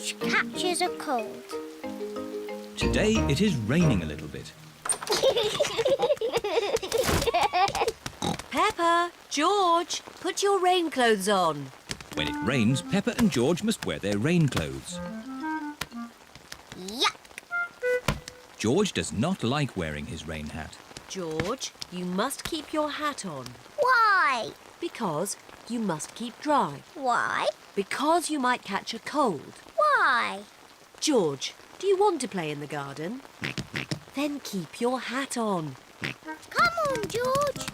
George catches a cold. Today it is raining a little bit. Peppa, George, put your rain clothes on. When it rains, Peppa and George must wear their rain clothes. Yuck! George does not like wearing his rain hat. George, you must keep your hat on. Why? Because you must keep dry. Why? Because you might catch a cold. Why? George, do you want to play in the garden? Then keep your hat on. Come on, George.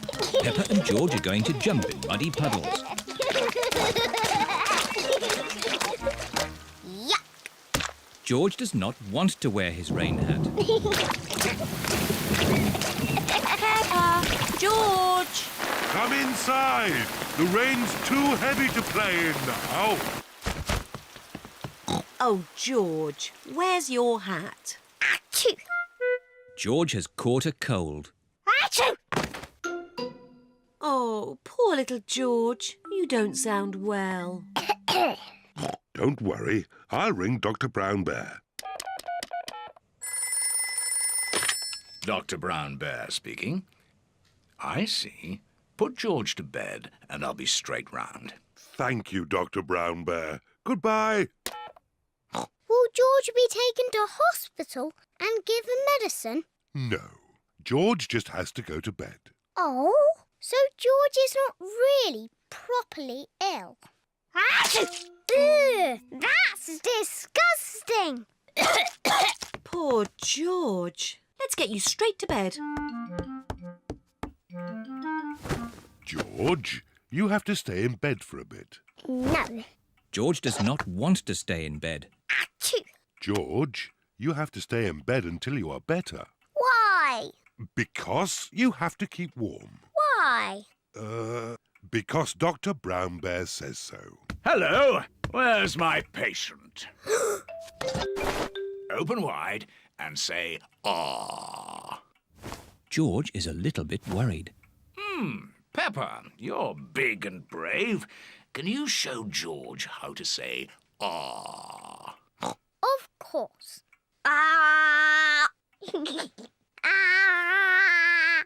Peppa and George are going to jump in muddy puddles. Yuck! George does not want to wear his rain hat. Peppa, George! Come inside. The rain's too heavy to play in now. Oh, George, where's your hat? Achoo! George has caught a cold. Achoo! Oh, poor little George. You don't sound well. Don't worry. I'll ring Dr. Brown Bear. Dr. Brown Bear speaking. I see. Put George to bed and I'll be straight round. Thank you, Dr. Brown Bear. Goodbye. Will George be taken to hospital and given medicine? No. George just has to go to bed. Oh, so George is not really properly ill. Achoo! Ugh, that's disgusting. Poor George. Let's get you straight to bed. George, you have to stay in bed for a bit. No. George does not want to stay in bed. Achoo! George, you have to stay in bed until you are better. Why? Because you have to keep warm. Why? Because Dr. Brown Bear says so. Hello, where's my patient? Open wide and say, "Ah." George is a little bit worried. Peppa, you're big and brave. Can you show George how to say, "Ah"? Of course. Ah! Ah!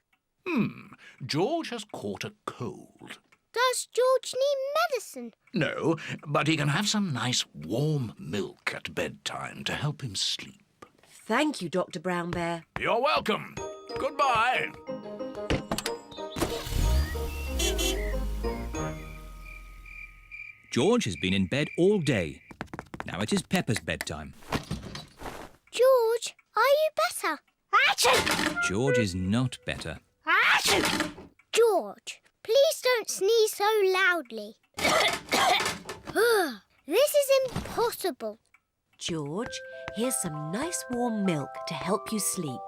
George has caught a cold. Does George need medicine? No, but he can have some nice warm milk at bedtime to help him sleep. Thank you, Dr. Brown Bear. You're welcome. Goodbye. George has been in bed all day. Now it is Peppa's bedtime. George, are you better? Achoo! George is not better. Achoo! George, please don't sneeze so loudly. This is impossible. George, here's some nice warm milk to help you sleep.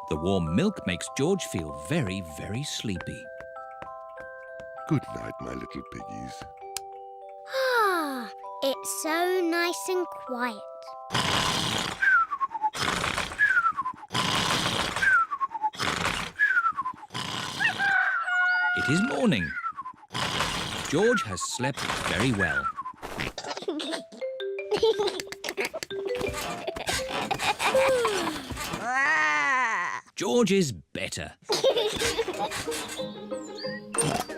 The warm milk makes George feel very, very sleepy. Good night, my little piggies. Ah, it's so nice and quiet. It is morning. George has slept very well. George is better.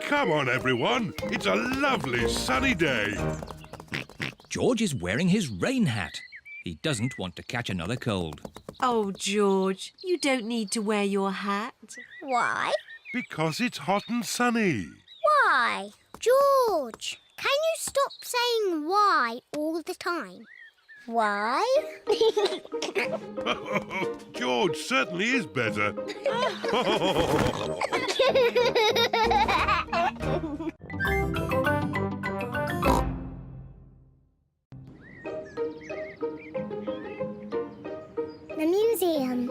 Come on, everyone. It's a lovely sunny day. George is wearing his rain hat. He doesn't want to catch another cold. Oh, George, you don't need to wear your hat. Why? Because it's hot and sunny. Why? George, can you stop saying why all the time? Why? George certainly is better. The museum.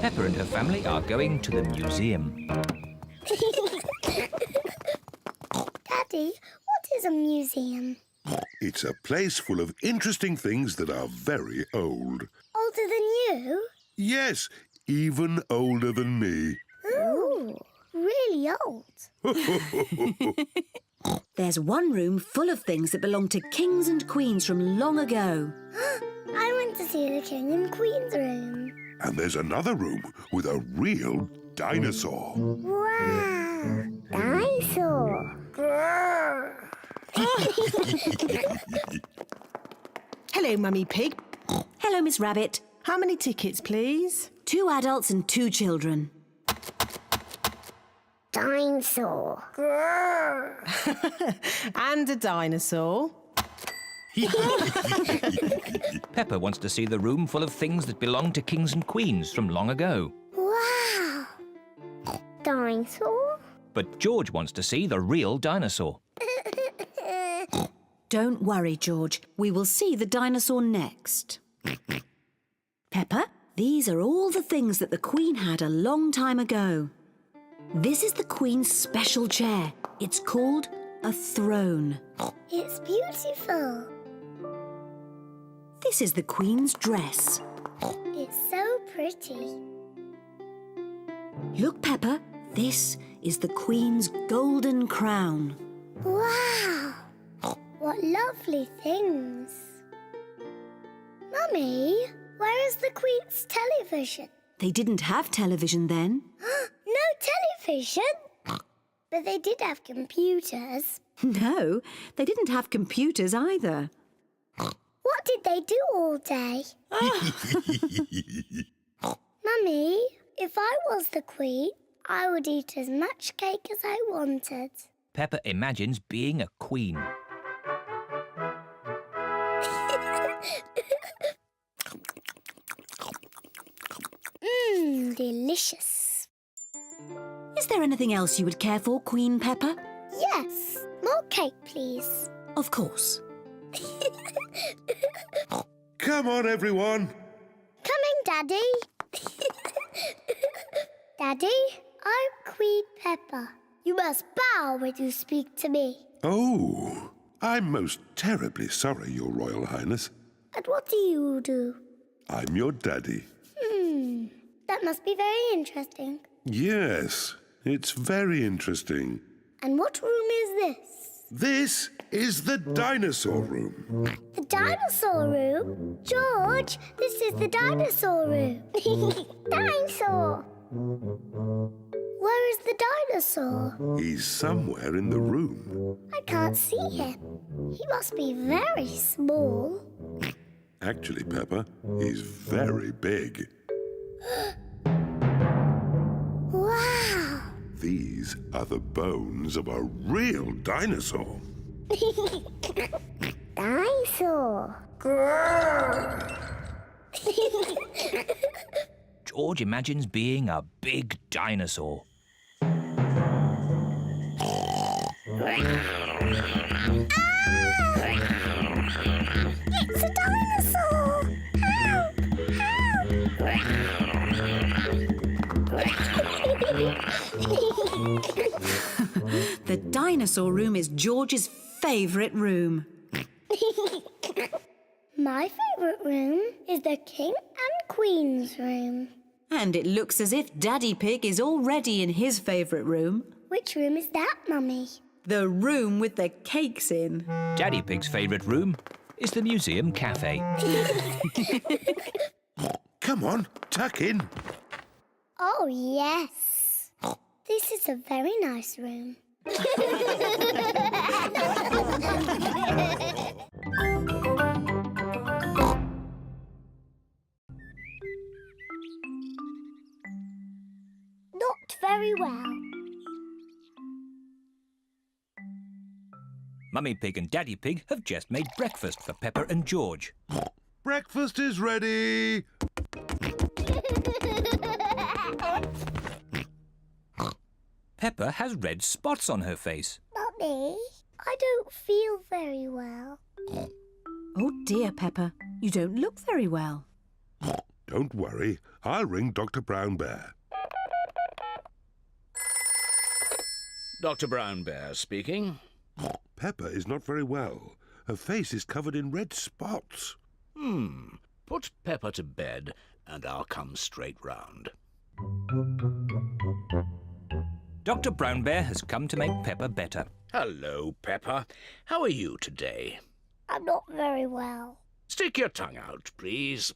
Peppa and her family are going to the museum. Daddy, what is a museum? It's a place full of interesting things that are very old. Older than you? Yes, even older than me. Ooh, really old. There's one room full of things that belong to kings and queens from long ago. I want to see the King and Queen's room. And there's another room with a real dinosaur. Wow! Dinosaur! Grrr. Hello, Mummy Pig. Hello, Miss Rabbit. How many tickets, please? 2 adults and 2 children. Dinosaur! Grrr. And a dinosaur. Peppa wants to see the room full of things that belong to kings and queens from long ago. Wow! Dinosaur? But George wants to see the real dinosaur. Don't worry, George. We will see the dinosaur next. Peppa, these are all the things that the Queen had a long time ago. This is the Queen's special chair. It's called a throne. It's beautiful. This is the Queen's dress. It's so pretty. Look, Peppa, this is the Queen's golden crown. Wow! What lovely things. Mummy, where is the Queen's television? They didn't have television then. No television? But they did have computers. No, they didn't have computers either. What did they do all day? Mummy, if I was the Queen, I would eat as much cake as I wanted. Peppa imagines being a queen. Delicious. Is there anything else you would care for, Queen Peppa? Yes, more cake, please. Of course. Come on, everyone. Coming, Daddy. Daddy, I'm Queen Peppa. You must bow when you speak to me. Oh, I'm most terribly sorry, Your Royal Highness. And what do you do? I'm your daddy. That must be very interesting. Yes, it's very interesting. And what room is this? This is the dinosaur room. The dinosaur room? George, this is the dinosaur room. Dinosaur! Where is the dinosaur? He's somewhere in the room. I can't see him. He must be very small. Actually, Peppa, he's very big. Wow! These are the bones of a real dinosaur. Dinosaur! George imagines being a big dinosaur. It's a dinosaur! Help! The dinosaur room is George's favourite room. My favourite room is the King and Queen's room. And it looks as if Daddy Pig is already in his favourite room. Which room is that, Mummy? The room with the cakes in. Daddy Pig's favourite room is the museum cafe. Come on, tuck in. Oh, yes. This is a very nice room. Not very well. Mummy Pig and Daddy Pig have just made breakfast for Peppa and George. Breakfast is ready. Peppa has red spots on her face. Mummy, I don't feel very well. Oh dear, Peppa, you don't look very well. Don't worry, I'll ring Dr. Brown Bear. Dr. Brown Bear speaking. Peppa is not very well. Her face is covered in red spots. Put Peppa to bed and I'll come straight round. Dr. Brown Bear has come to make Peppa better. Hello, Peppa. How are you today? I'm not very well. Stick your tongue out, please.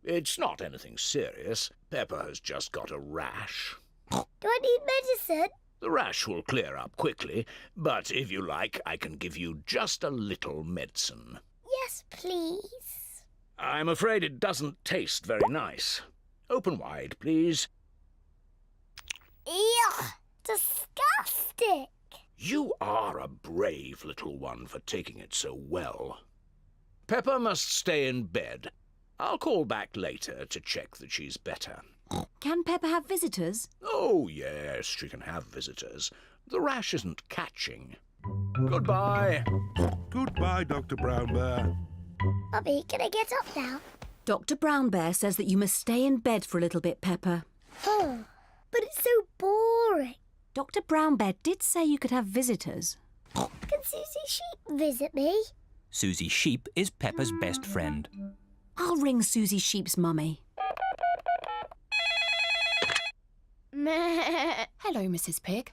It's not anything serious. Peppa has just got a rash. Do I need medicine? The rash will clear up quickly, but if you like, I can give you just a little medicine. Yes, please. I'm afraid it doesn't taste very nice. Open wide, please. Ew! Disgusting! You are a brave little one for taking it so well. Peppa must stay in bed. I'll call back later to check that she's better. Can Peppa have visitors? Oh, yes, she can have visitors. The rash isn't catching. Goodbye. Goodbye, Dr. Brown Bear. Mummy, can I get up now? Dr. Brown Bear says that you must stay in bed for a little bit, Peppa. Oh, but it's so boring. Dr. Brown Bear did say you could have visitors. Can Suzy Sheep visit me? Suzy Sheep is Peppa's best friend. I'll ring Suzy Sheep's mummy. Hello, Mrs. Pig.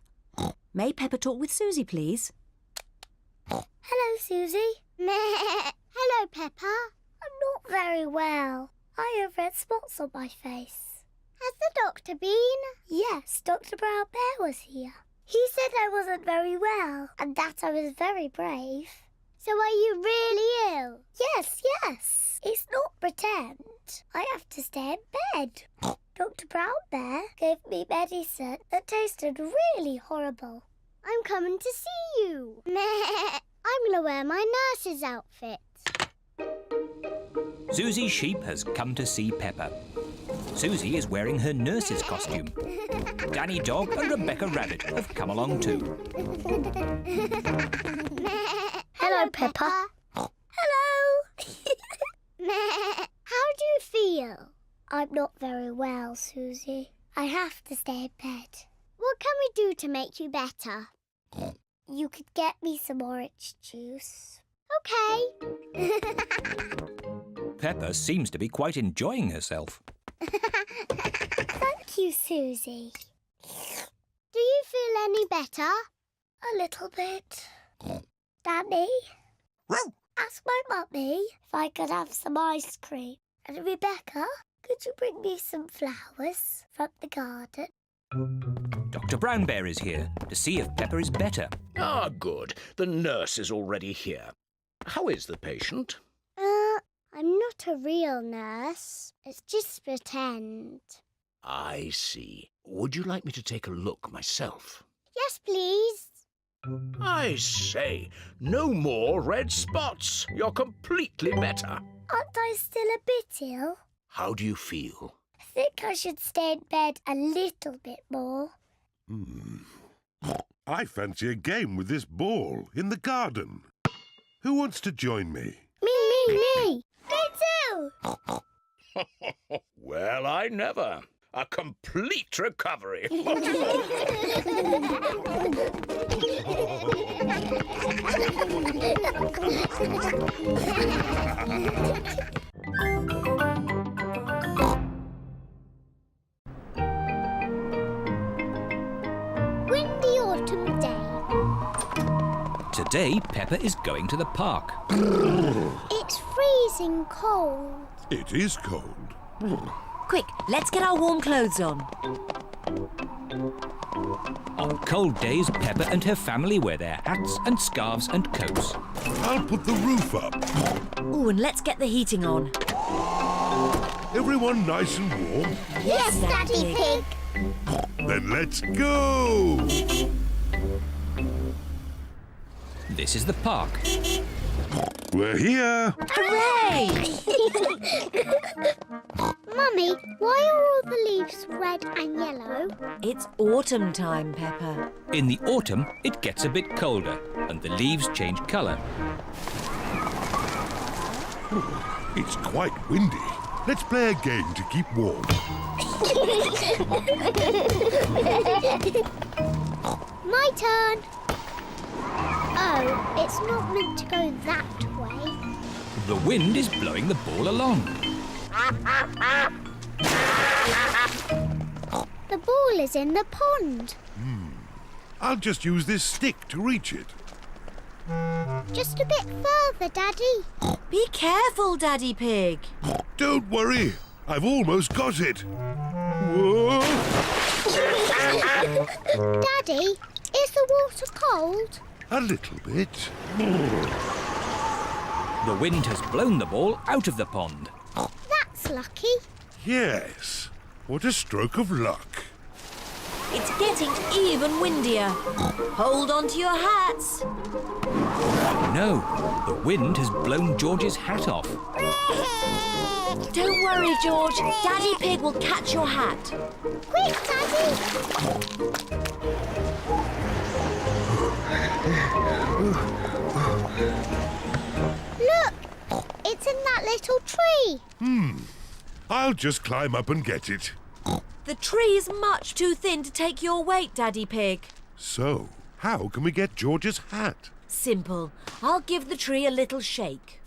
May Peppa talk with Suzy, please? Hello, Suzy. Hello, Peppa. I'm not very well. I have red spots on my face. Has the doctor been? Yes, Dr. Brown Bear was here. He said I wasn't very well and that I was very brave. So are you really ill? Yes. It's not pretend. I have to stay in bed. Dr. Brown Bear gave me medicine that tasted really horrible. I'm coming to see you. I'm going to wear my nurse's outfit. Suzy Sheep has come to see Peppa. Suzy is wearing her nurse's costume. Danny Dog and Rebecca Rabbit have come along too. Hello, Peppa. Hello. How do you feel? I'm not very well, Suzy. I have to stay in bed. What can we do to make you better? You could get me some orange juice. Okay. Peppa seems to be quite enjoying herself. Thank you, Suzy. Do you feel any better? A little bit. Danny? Ask my mummy if I could have some ice cream. And Rebecca, could you bring me some flowers from the garden? Dr. Brown Bear is here to see if Peppa is better. Ah, good. The nurse is already here. How is the patient? I'm not a real nurse. It's just pretend. I see. Would you like me to take a look myself? Yes, please. I say, no more red spots. You're completely better. Aren't I still a bit ill? How do you feel? I think I should stay in bed a little bit more. I fancy a game with this ball in the garden. Who wants to join me? Me! Me too! Well, I never. A complete recovery. Windy autumn day. Today, Peppa is going to the park. It's freezing cold. It is cold. Quick, let's get our warm clothes on. On cold days, Peppa and her family wear their hats and scarves and coats. I'll put the roof up. Oh, and let's get the heating on. Everyone nice and warm? Yes, Daddy Pig. Then let's go! This is the park. We're here. Hooray! Mummy, why are all the leaves red and yellow? It's autumn time, Peppa. In the autumn, it gets a bit colder and the leaves change colour. It's quite windy. Let's play a game to keep warm. My turn. Oh, it's not meant to go that way. The wind is blowing the ball along. The ball is in the pond. I'll just use this stick to reach it. Just a bit further, Daddy. Be careful, Daddy Pig. Don't worry, I've almost got it. Whoa! Daddy, is the water cold? A little bit. The wind has blown the ball out of the pond. That's lucky. Yes, what a stroke of luck. It's getting even windier. Hold on to your hats. No, the wind has blown George's hat off. Don't worry, George. Daddy Pig will catch your hat. Quick, Daddy. Look, it's in that little tree. I'll just climb up and get it. The tree's much too thin to take your weight, Daddy Pig. So, how can we get George's hat? Simple. I'll give the tree a little shake.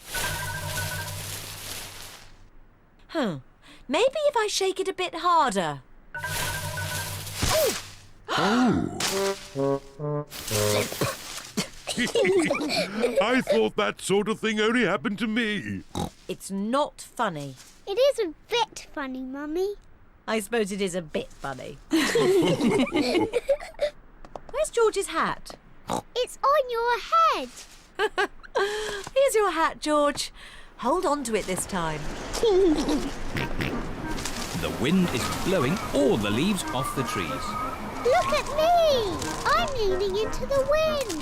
Maybe if I shake it a bit harder. I thought that sort of thing only happened to me. It's not funny. It is a bit funny, Mummy. I suppose it is a bit funny. Where's George's hat? It's on your head. Here's your hat, George. Hold on to it this time. The wind is blowing all the leaves off the trees. Look at me. I'm leaning into the wind.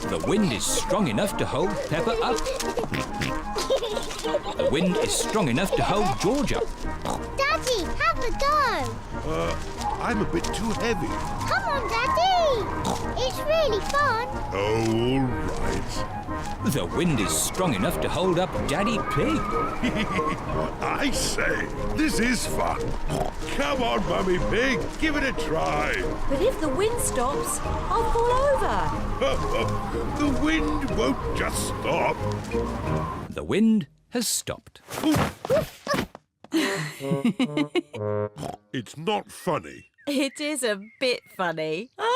The wind is strong enough to hold Peppa up. The wind is strong enough to hold George up. Daddy, have a go. I'm a bit too heavy. Come on, Daddy. It's really fun. Oh, all right. The wind is strong enough to hold up Daddy Pig. I say, this is fun. Come on, Mummy Pig, give it a try. But if the wind stops, I'll fall over. The wind won't just stop. The wind has stopped. It's not funny. It is a bit funny. Now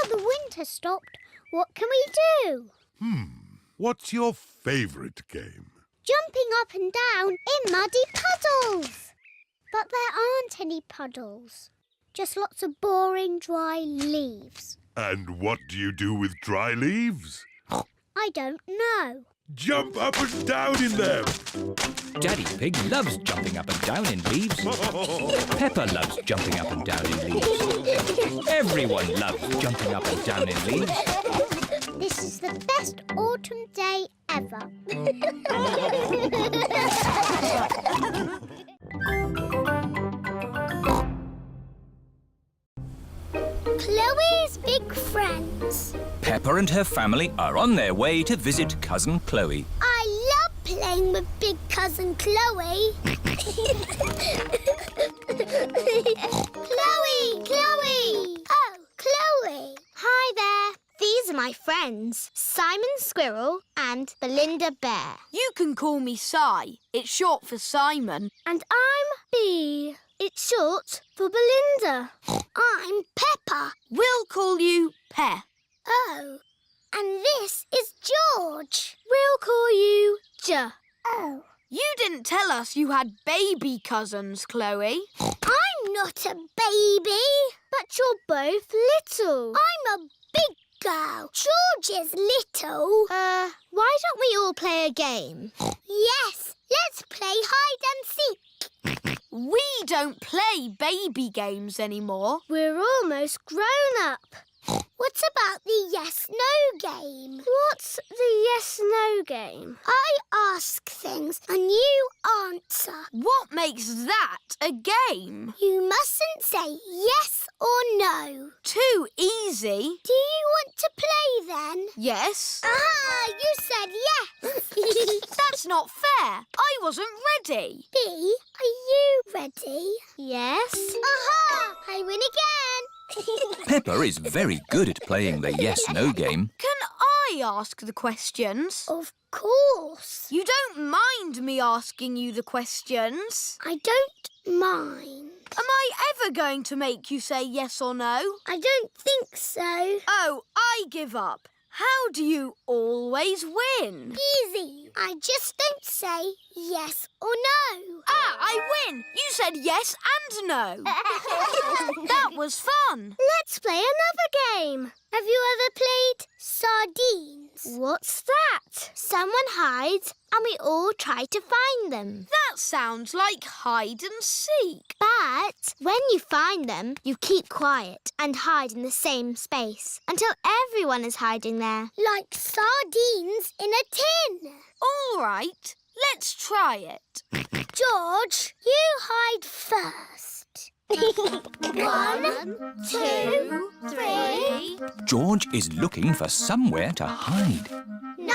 the wind has stopped, what can we do? What's your favourite game? Jumping up and down in muddy puddles. But there aren't any puddles. Just lots of boring, dry leaves. And what do you do with dry leaves? I don't know. Jump up and down in them. Daddy Pig loves jumping up and down in leaves. Peppa loves jumping up and down in leaves. Everyone loves jumping up and down in leaves. This is the best autumn day ever. Chloe's big friends. Peppa and her family are on their way to visit Cousin Chloe. I love playing with big cousin Chloe. Chloe! Oh, Chloe. Hi there. These are my friends, Simon Squirrel and Belinda Bear. You can call me Si. It's short for Simon. And I'm Bee. It's short for Belinda. I'm Peppa. We'll call you Pe. Oh. And this is George. We'll call you J. Oh. You didn't tell us you had baby cousins, Chloe. I'm not a baby. But you're both little. I'm a big girl. George is little. Why don't we all play a game? Yes, let's play hide and seek. We don't play baby games anymore. We're almost grown up. What about the yes-no game? What's the yes-no game? I ask things and you answer. What makes that a game? You mustn't say yes or no. Too easy. Do you want to play then? Yes. Ah, you said yes. That's not fair. I wasn't ready. Bee, are you ready? Yes. Aha! I win again. Peppa is very good at playing the yes-no game. Can I ask the questions? Of course. You don't mind me asking you the questions? I don't mind. Am I ever going to make you say yes or no? I don't think so. Oh, I give up. How do you always win? Easy. I just don't say yes or no. Ah, I win! You said yes and no. That was fun. Let's play another game. Have you ever played sardines? What's that? Someone hides and we all try to find them. That sounds like hide and seek. But when you find them, you keep quiet and hide in the same space until everyone is hiding there. Like sardines in a tin. All right, let's try it. George, you hide first. 1, 2, 3, George is looking for somewhere to hide. 9,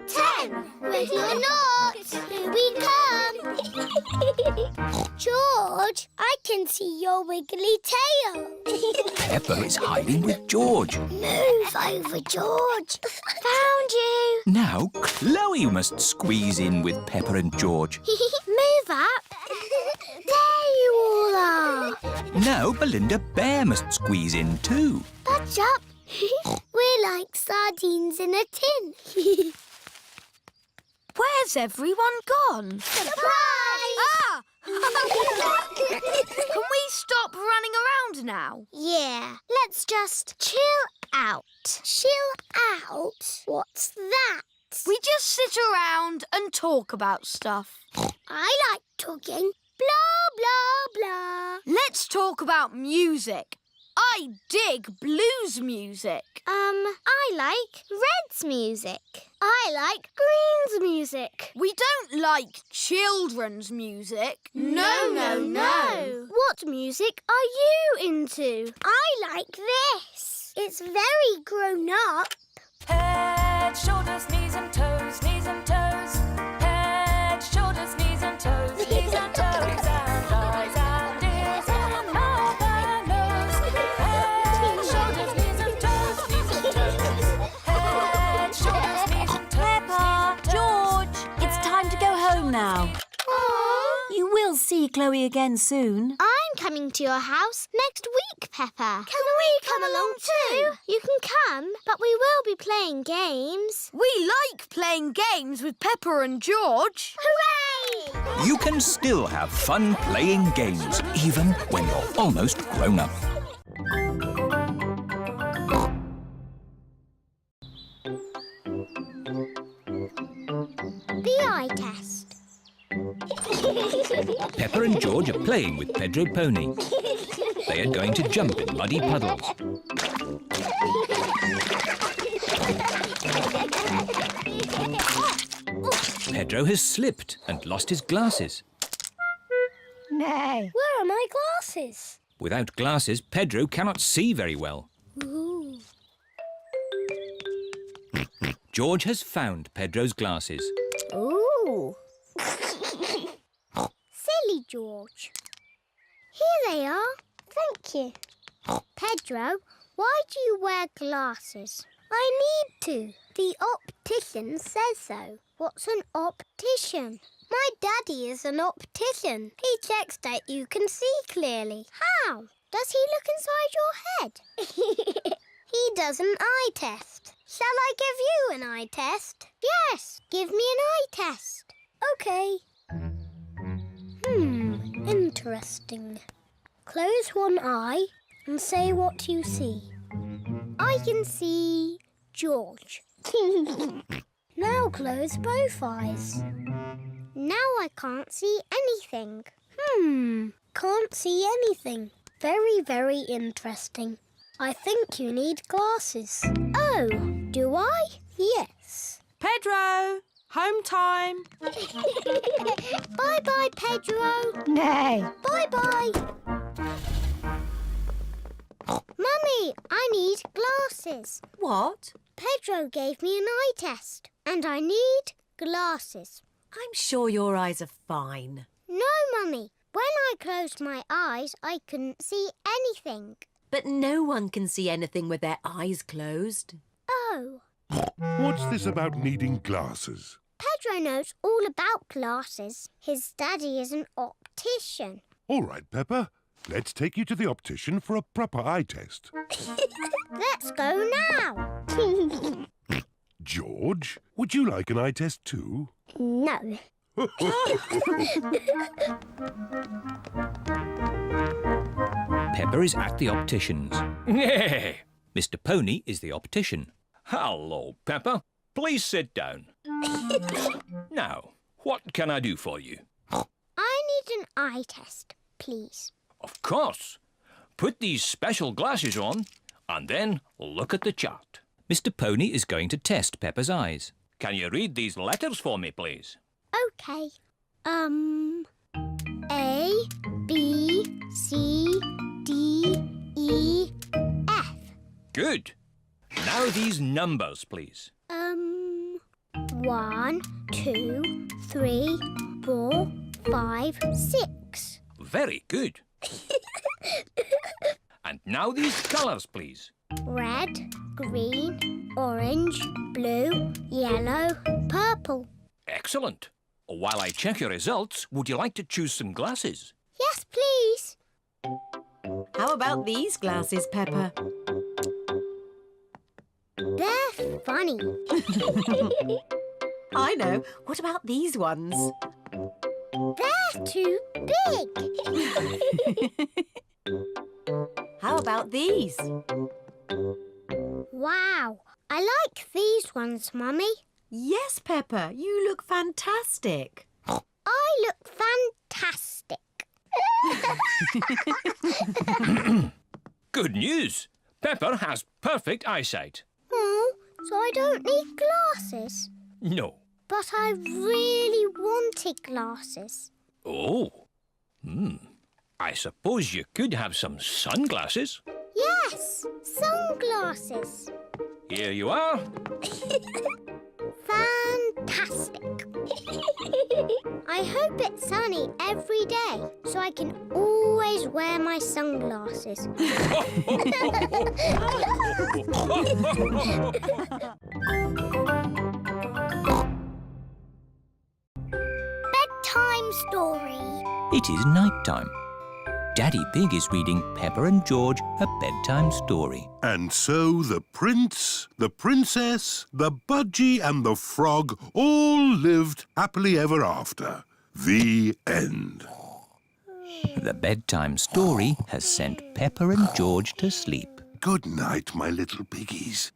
10. Ready or not, here we come. George, I can see your wiggly tail. Peppa is hiding with George. Move over, George. Found you. Now Chloe must squeeze in with Peppa and George. Move up. There you all are. Now Belinda Bear must squeeze in too. Budge up. We're like sardines in a tin. Where's everyone gone? Surprise! Ah! Can we stop running around now? Yeah, let's just chill out. Chill out? What's that? We just sit around and talk about stuff. I like talking. Blah, blah, blah. Let's talk about music. I dig blues music. I like Red's music. I like Green's music. We don't like children's music. No. What music are you into? I like this. It's very grown up. Head, shoulders, knees and toes, knees and toes. Head, shoulders, knees and toes, knees and toes. And eyes and ears and mouth and nose. Head, shoulders, knees and toes, knees and toes. Head, shoulders, knees and toes. Peppa, George, it's time to go home now. You will see Chloe again soon. I'm coming to your house next week, Peppa. Can we come along too? You can come, but we will be playing games. We like playing games with Peppa and George. Hooray! You can still have fun playing games, even when you're almost grown up. The eye test. Peppa and George are playing with Pedro Pony. They are going to jump in muddy puddles. Pedro has slipped and lost his glasses. Where are my glasses? Without glasses, Pedro cannot see very well. Ooh. George has found Pedro's glasses. Ooh. Silly George. Here they are. Thank you. Pedro, why do you wear glasses? I need to. The optician says so. What's an optician? My daddy is an optician. He checks that you can see clearly. How? Does he look inside your head? He does an eye test. Shall I give you an eye test? Yes, give me an eye test. OK. Interesting. Close one eye and say what you see. I can see George. Now close both eyes. Now I can't see anything. Can't see anything. Very, very interesting. I think you need glasses. Oh, do I? Yes. Pedro, home time. Bye-bye, Pedro. Nay. Bye-bye. Mummy, I need glasses. What? Pedro gave me an eye test and I need glasses. I'm sure your eyes are fine. No, Mummy. When I closed my eyes, I couldn't see anything. But no one can see anything with their eyes closed. Oh. What's this about needing glasses? Pedro knows all about glasses. His daddy is an optician. All right, Peppa. Let's take you to the optician for a proper eye test. Let's go now. George, would you like an eye test too? No. Peppa is at the optician's. Mr. Pony is the optician. Hello, Peppa. Please sit down. Now, what can I do for you? I need an eye test, please. Of course. Put these special glasses on and then look at the chart. Mr. Pony is going to test Peppa's eyes. Can you read these letters for me, please? Okay. A, B, C, D, E, F. Good. Now these numbers, please. 1, 2, 3, 4, 5, 6. Very good. And now these colours, please. Red, green, orange, blue, yellow, purple. Excellent. While I check your results, would you like to choose some glasses? Yes, please. How about these glasses, Peppa? They're funny. I know. What about these ones? They're too big. How about these? Wow, I like these ones, Mummy. Yes, Peppa, you look fantastic. I look fantastic. Good news. Peppa has perfect eyesight. Oh, so I don't need glasses. No. But I really wanted glasses. Oh. I suppose you could have some sunglasses. Yes, sunglasses. Here you are. Fantastic. I hope it's sunny every day so I can always wear my sunglasses. Bedtime story. It is night time. Daddy Pig is reading Peppa and George a bedtime story. And so the prince, the princess, the budgie and the frog all lived happily ever after. The end. The bedtime story has sent Peppa and George to sleep. Good night, my little piggies.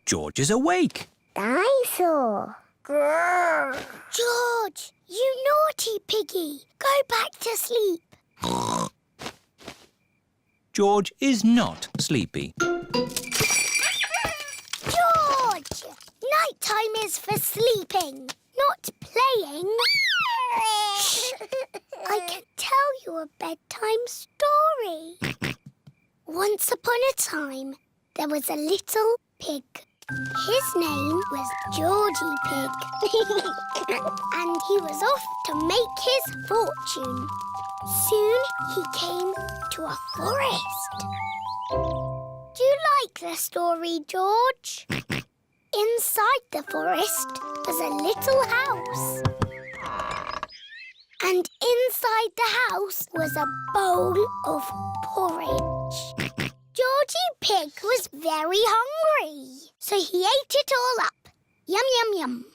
George is awake. Dinosaur. Grrr. George, you naughty piggy. Go back to sleep. George is not sleepy. George! Nighttime is for sleeping, not playing. Shh. I can tell you a bedtime story. Once upon a time, there was a little pig. His name was Georgie Pig. And he was off to make his fortune. Soon he came to a forest. Do you like the story, George? Inside the forest was a little house. And inside the house was a bowl of porridge. Georgie Pig was very hungry, so he ate it all up. Yum, yum, yum.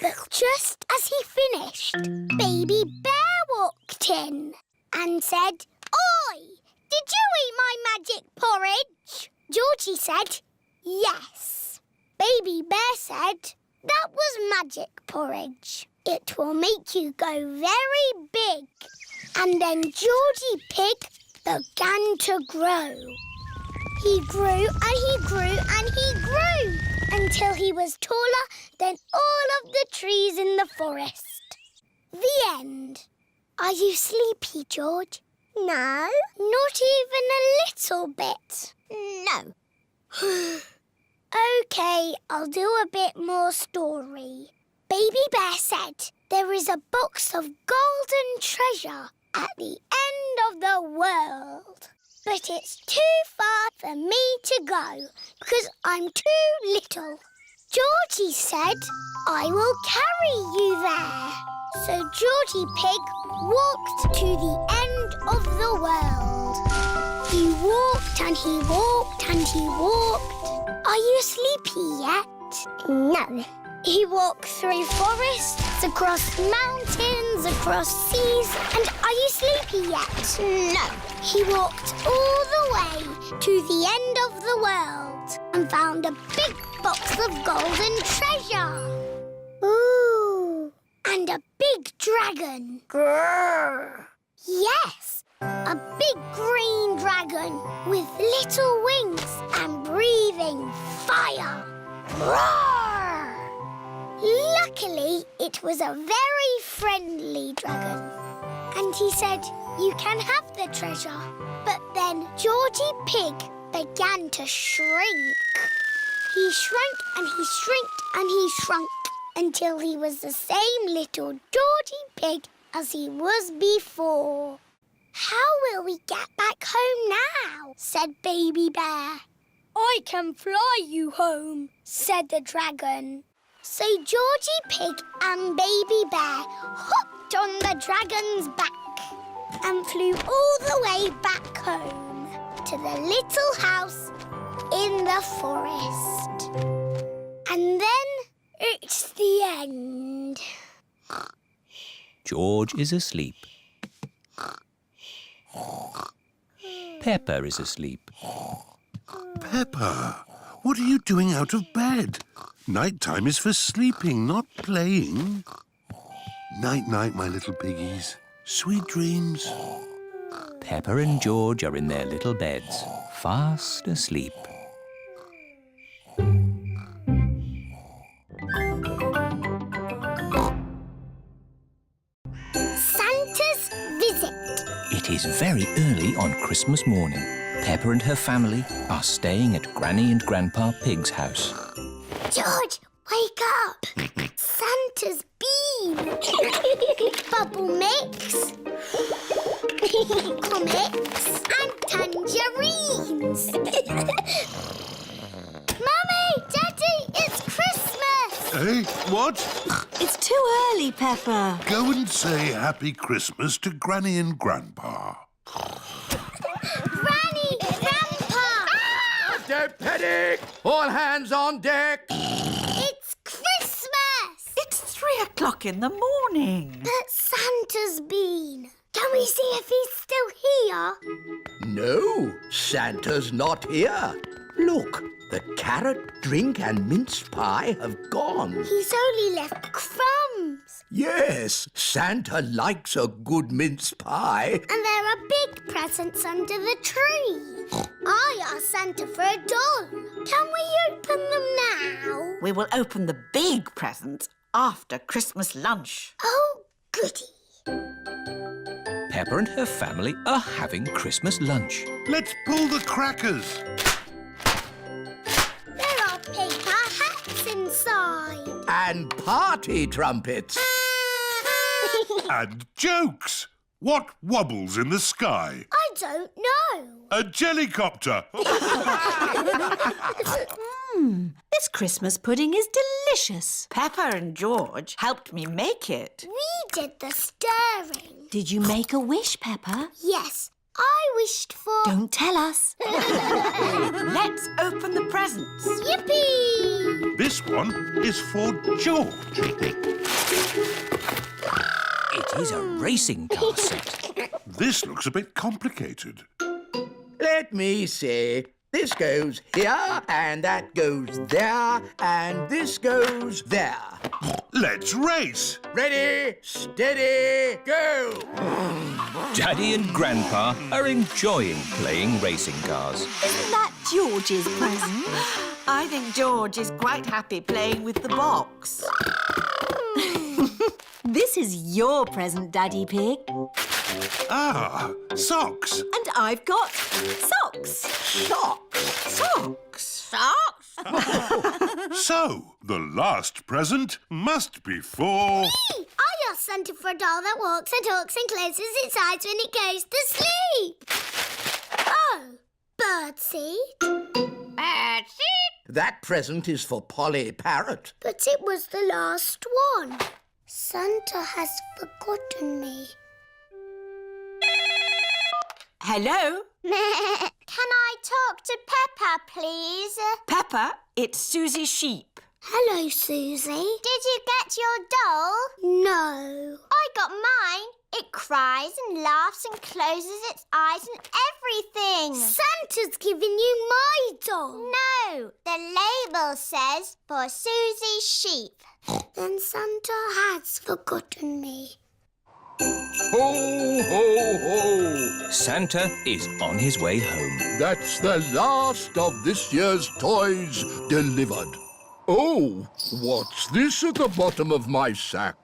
But just as he finished, Baby Bear walked in and said, "Oi, did you eat my magic porridge?" Georgie said, "Yes." Baby Bear said, "That was magic porridge. It will make you go very big." And then Georgie Pig began to grow. He grew and he grew and he grew until he was taller than all of the trees in the forest. The end. Are you sleepy, George? No. Not even a little bit? No. OK, I'll do a bit more story. Baby Bear said there is a box of golden treasure at the end of the world. But it's too far for me to go because I'm too little. Georgie said, I will carry you there. So Georgie Pig walked to the end of the world. He walked and he walked and he walked. Are you sleepy yet? No. He walked through forests, across mountains, across seas. And are you sleepy yet? No. He walked all the way to the end of the world and found a big box of golden treasure. Ooh. And a big dragon. Grrr. Yes, a big green dragon with little wings and breathing fire. Roar! Luckily, it was a very friendly dragon. And he said, you can have the treasure. But then Georgie Pig began to shrink. He shrank and he shrinked and he shrunk until he was the same little Georgie Pig as he was before. How will we get back home now? Said Baby Bear. I can fly you home, said the dragon. So Georgie Pig and Baby Bear hopped on the dragon's back and flew all the way back home to the little house in the forest. And then it's the end. George is asleep. Peppa is asleep. Peppa, what are you doing out of bed? Night-time is for sleeping, not playing. Night-night, my little piggies. Sweet dreams. Peppa and George are in their little beds, fast asleep. Santa's visit. It is very early on Christmas morning. Peppa and her family are staying at Granny and Grandpa Pig's house. George, wake up! Santa's been! Bubble mix, comics and tangerines. Mummy! Daddy! It's Christmas! Hey, what? It's too early, Peppa. Go and say Happy Christmas to Granny and Grandpa. Granny! Grandpa! Don't panic! All hands on deck! It's Christmas! It's 3 o'clock in the morning. But Santa's been. Can we see if he's still here? No, Santa's not here. Look, the carrot, drink and mince pie have gone. He's only left crumbs. Yes, Santa likes a good mince pie. And there are big presents under the tree. I asked Santa for a doll. Can we open them now? We will open the big presents after Christmas lunch. Oh, goody. Peppa and her family are having Christmas lunch. Let's pull the crackers. There are paper hats inside. And party trumpets. And jokes. What wobbles in the sky? I don't know. A jellycopter. This Christmas pudding is delicious. Peppa and George helped me make it. We did the stirring. Did you make a wish, Peppa? Yes, I wished for... Don't tell us. Let's open the presents. Yippee! This one is for George. It is a racing car set. This looks a bit complicated. Let me see. This goes here, and that goes there, and this goes there. Let's race. Ready, steady, go! Daddy and Grandpa are enjoying playing racing cars. Isn't that George's present? I think George is quite happy playing with the box. This is your present, Daddy Pig. Ah, socks. And I've got socks. Socks! Socks. Socks? So, the last present must be for... I asked Santa for a doll that walks and talks and closes its eyes when it goes to sleep. Oh, birdseed. Birdseed? That present is for Polly Parrot. But it was the last one. Santa has forgotten me. Hello? Can I talk to Peppa, please? Peppa, it's Suzy Sheep. Hello, Suzy. Did you get your doll? No. I got mine. It cries and laughs and closes its eyes and everything. Santa's given you my doll. No, the label says for Suzy Sheep. Then Santa has forgotten me. Ho, ho, ho! Santa is on his way home. That's the last of this year's toys delivered. Oh, what's this at the bottom of my sack?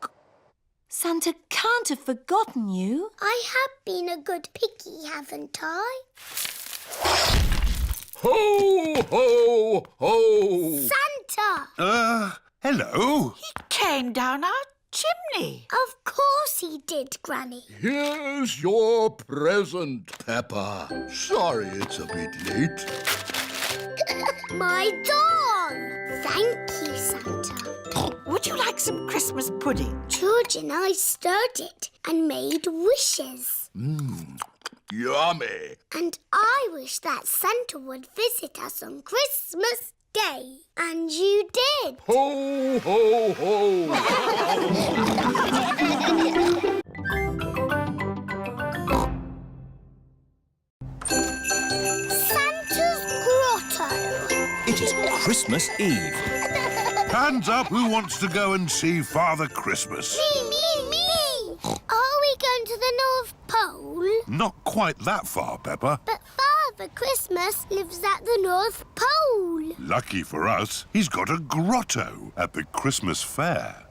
Santa can't have forgotten you. I have been a good piggy, haven't I? Ho, ho, ho! Santa! Hello? He came down our chimney. Of course he did, Granny. Here's your present, Peppa. Sorry it's a bit late. My doll! Thank you, Santa. Would you like some Christmas pudding? George and I stirred it and made wishes. Yummy. And I wish that Santa would visit us on Christmas Day. And you did. Ho, ho, ho! Santa's grotto. It is Christmas Eve. Hands up who wants to go and see Father Christmas. Me. Are we going to the North Pole? Not quite that far, Peppa. But Father Christmas lives at the North Pole. Lucky for us, he's got a grotto at the Christmas fair.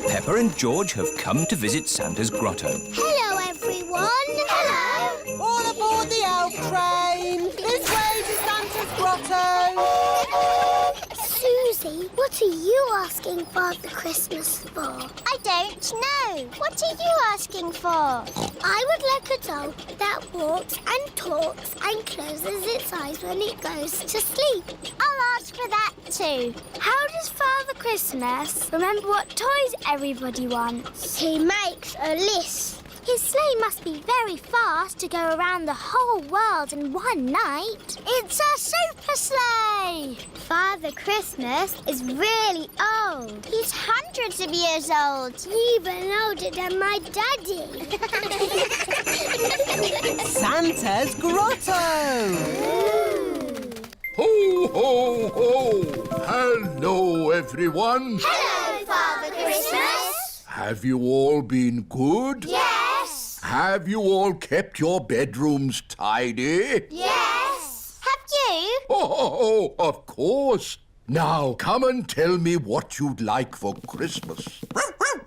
Peppa and George have come to visit Santa's grotto. Hello, everyone. Hello. All aboard the elf train. This way to Santa's grotto. Suzy, what are you asking Father Christmas for? I don't know. What are you asking for? I would like a doll that walks and talks and closes its eyes when it goes to sleep. I'll ask for that too. How does Father Christmas remember what toys everybody wants? He makes a list. His sleigh must be very fast to go around the whole world in one night. It's a super sleigh! Father Christmas is really old. He's hundreds of years old. Even older than my daddy. Santa's grotto. Ho, ho, ho! Hello, everyone. Hello, Father Christmas. Have you all been good? Yes. Have you all kept your bedrooms tidy? Yes. Have you? Oh, of course. Now, come and tell me what you'd like for Christmas.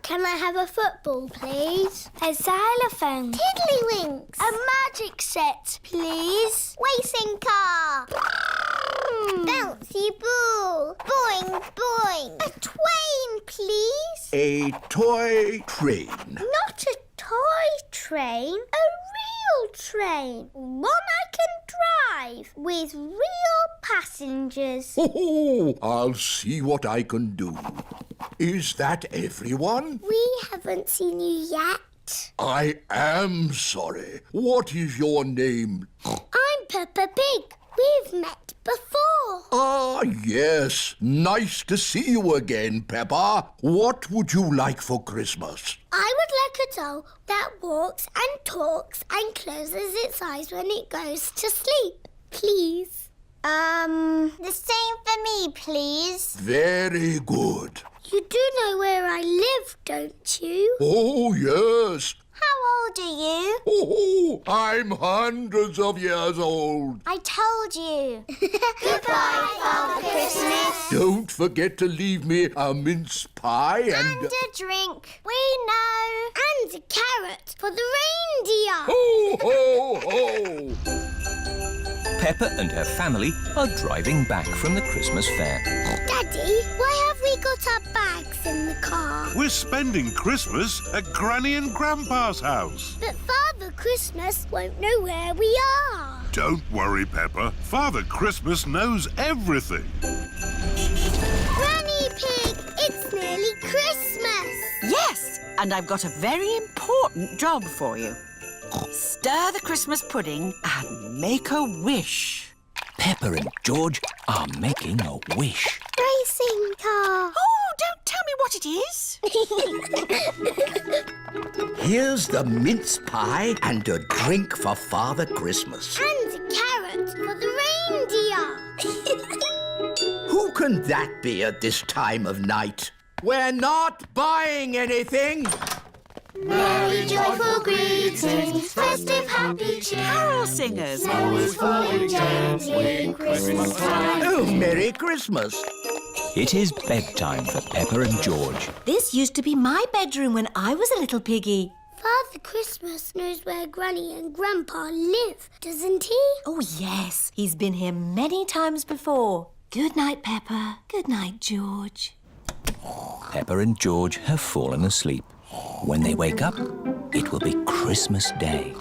Can I have a football, please? A xylophone. Tiddlywinks. A magic set, please. Racing car. Bouncy ball. Boing, boing. A twain, please. A toy train. Not a toy train. A real train. One I can drive with real passengers. Oh, I'll see what I can do. Is that everyone? We haven't seen you yet. I am sorry. What is your name? I'm Peppa Pig. We've met before. Ah, yes. Nice to see you again, Peppa. What would you like for Christmas? I would like a doll that walks and talks and closes its eyes when it goes to sleep, please. The same for me, please. Very good. You do know where I live, don't you? Oh, yes. How old are you? Oh, I'm hundreds of years old. I told you. Goodbye, Father Christmas. Don't forget to leave me a mince pie and... a drink. We know. And a carrot for the reindeer. Ho, ho, ho! Peppa and her family are driving back from the Christmas fair. Daddy, why have we got our bags in the car? We're spending Christmas at Granny and Grandpa's house. But Father Christmas won't know where we are. Don't worry, Peppa. Father Christmas knows everything. Granny Pig, it's nearly Christmas. Yes, and I've got a very important job for you. Stir the Christmas pudding and make a wish. Peppa and George are making a wish. Racing car. Oh, don't tell me what it is. Here's the mince pie and a drink for Father Christmas. And a carrot for the reindeer. Who can that be at this time of night? We're not buying anything. Merry joyful greetings, festive happy cheer. Carol singers. Always falling gently, Christmas time. Oh, Merry Christmas. It is bedtime for Peppa and George. This used to be my bedroom when I was a little piggy. Father Christmas knows where Granny and Grandpa live, doesn't he? Oh, yes. He's been here many times before. Good night, Peppa. Good night, George. Peppa and George have fallen asleep. When they wake up, it will be Christmas Day.